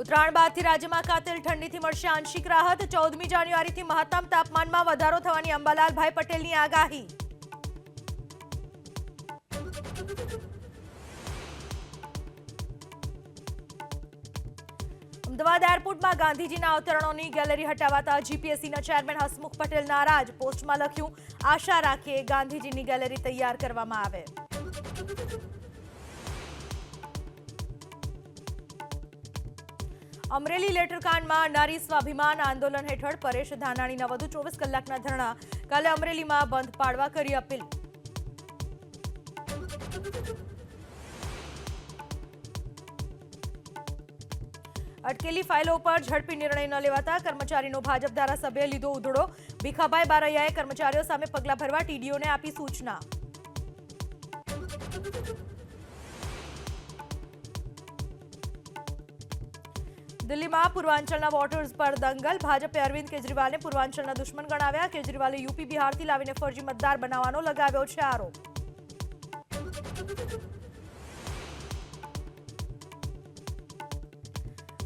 ઉત્તરાયણ બાદથી રાજ્યમાં કાતિલ ઠંડીથી મળશે આંશિક રાહત। 14મી જાન્યુઆરીથી મહત્તમ તાપમાનમાં વધારો થવાની અંબાલાલભાઈ પટેલની આગાહી। અમદાવાદ એરપોર્ટમાં ગાંધીજીના અવતરણોની ગેલેરી હટાવાતા જીપીએસસીના ચેરમેન હસમુખ પટેલ નારાજ। પોસ્ટમાં લખ્યું, આશા રાખીએ ગાંધીજીની ગેલેરી તૈયાર કરવામાં આવે। અમરેલી લેટરકાંડમાં નારી સ્વાભિમાન આંદોલન હેઠળ પરેશ ધાનાણીના વધુ 24 કલાકના ધરણા। કાલે અમરેલીમાં બંધ પાડવા કરી અપીલ। અટકેલી ફાઇલો પર ઝડપી નિર્ણય ન લેવાતા કર્મચારીનો ભાજપ ધારાસભ્યે લીધો ઉધડો। ભીખાભાઈ બારૈયાએ કર્મચારીઓ સામે પગલાં ભરવા ટીડીઓને આપી સૂચના। દિલ્હીમાં પૂર્વાંચલના વોટર્સ પર દંગલ। ભાજપે અરવિંદ કેજરીવાલને પૂર્વાંચલના દુશ્મન ગણાવ્યા। કેજરીવાલે યુપી બિહારથી લાવીને ફરજી મતદાર બનાવવાનો લગાવ્યો છે આરોપ।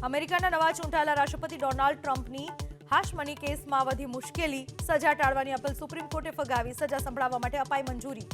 અમેરિકાના નવા ચૂંટાયેલા રાષ્ટ્રપતિ ડોનાલ્ડ ટ્રમ્પની હાશમની કેસમાં વધી મુશ્કેલી। સજા ટાળવાની અપીલ સુપ્રીમ કોર્ટે ફગાવી। સજા સંભળાવવા માટે અપાઈ મંજૂરી।